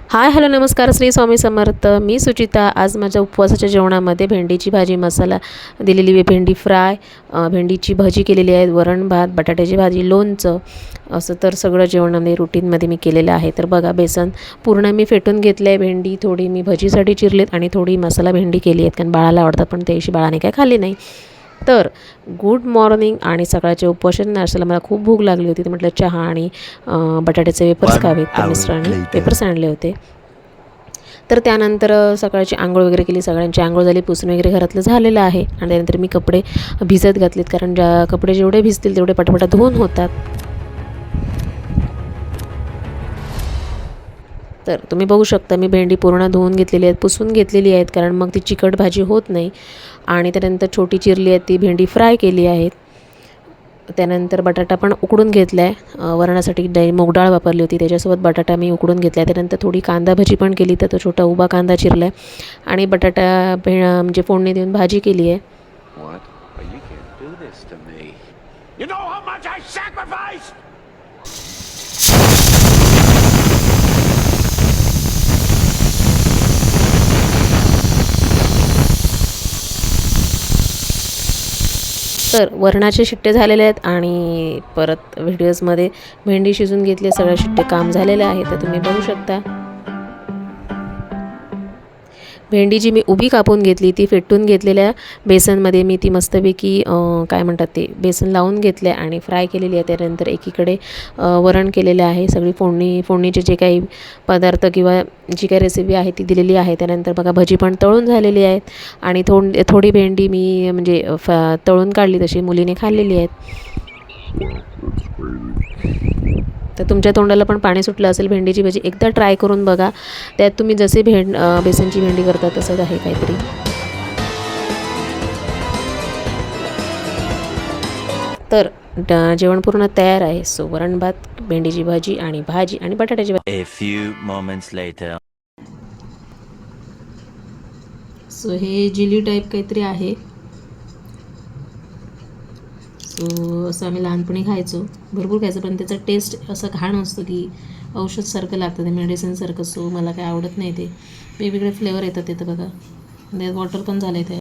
Hi hello नमस्कार श्री स्वामी समर्थ। मी सुचिता। आज माझ्या उपवासाच्या जेवणामध्ये भेंडीची भाजी मसाला दिलेली आहे, भेंडी फ्राय, भेंडीची भाजी केलेली आहे, वरण भात, बटाट्याची भाजी, लोणचं, असं तर सगळं जेवणामध्ये रुटीनमध्ये मी केलेलं आहे। तर बघा, बेसन पूर्ण मी फेटून घेतलं आहे, भेंडी थोडी मी भजीसाठी चिरलेत आणि थोडी मसाला भेंडी केली आहेत, कारण बाळाला आवडतात, पण त्याशी बाळाने काय खाल्ली नाही। तर गुड मॉर्निंग आणि सकाळचे उपवासन नाश्त्याला मला खूप भूक लागली होती, तर म्हटलं चहा आणि बटाट्याचे वेपर्स खावेत, तर मिस्टरांनी वेपर्स आणले होते। तर त्यानंतर सकाळची आंघोळ वगैरे केली, सगळ्यांची आंघोळ झाली, पुसून वगैरे घरातलं झालेलं आहे। आणि त्यानंतर मी कपडे भिजत घातलेत, कारण कपडे जेवढे भिजतील तेवढे पटपट धुवून होतात। तर तुम्ही बघू शकता, मी भेंडी पूर्ण धुवून घेतलेली आहेत, पुसून घेतलेली आहेत, कारण मग ती चिकट भाजी होत नाही। आणि त्यानंतर छोटी चिरली आहे ती भेंडी फ्राय केली आहेत। त्यानंतर बटाटा पण उकडून घेतला आहे, वरणासाठी मूग डाळ वापरली होती, त्याच्यासोबत बटाटा मी उकडून घेतला आहे। त्यानंतर थोडी कांदा भाजी पण केली, तर तो छोटा उभा कांदा चिरला आहे आणि बटाटा म्हणजे फोडणी देऊन भाजी केली आहे। तर वरणाचे शिट्टे झालेले आहेत आणि परत व्हिडिओजमध्ये भेंडी शिजून घेतली, सगळे शिट्टे काम झालेले आहे, तर तुम्ही बघू शकता। भेंडी जी मी उभी कापून घेतली ती फेटून घेतलेल्या बेसनमध्ये मी ती मस्तपैकी काय म्हणतात ते बेसन लावून घेतले आणि फ्राय केलेली आहे। त्यानंतर एकीकडे वरण केलेले आहे, सगळी फोडणीचे जे काही पदार्थ किंवा जी काही रेसिपी आहे ती दिलेली आहे। त्यानंतर बघा, भजी पण तळून झालेली आहेत आणि थोडी भेंडी मी म्हणजे तळून काढली, तशी मुलीने खाल्लेली आहेत। तर तुमच्या तोंडाला पण पाणी सुटलं असेल भेंडीची भाजी एकदा ट्राय करून बघा। त्यात तुम्ही जसे बेसनची भेंडी करता तसंच आहे काहीतरी। तर जेवण पूर्ण तयार आहे। सो वरण भात, भेंडीची भाजी आणि बटाट्याची भाजी। A few moments later. So हे जिली टाईप काहीतरी आहे। सो असं आम्ही लहानपणी खायचो, भरपूर खायचं, पण त्याचा टेस्ट असं घाण असतो की औषधसारखं लागतं, ते मेडिसिनसारखं। सो मला काय आवडत नाही ते, वेगवेगळे फ्लेवर येतात तिथं बघा, वॉटर पण झालं आहे ते।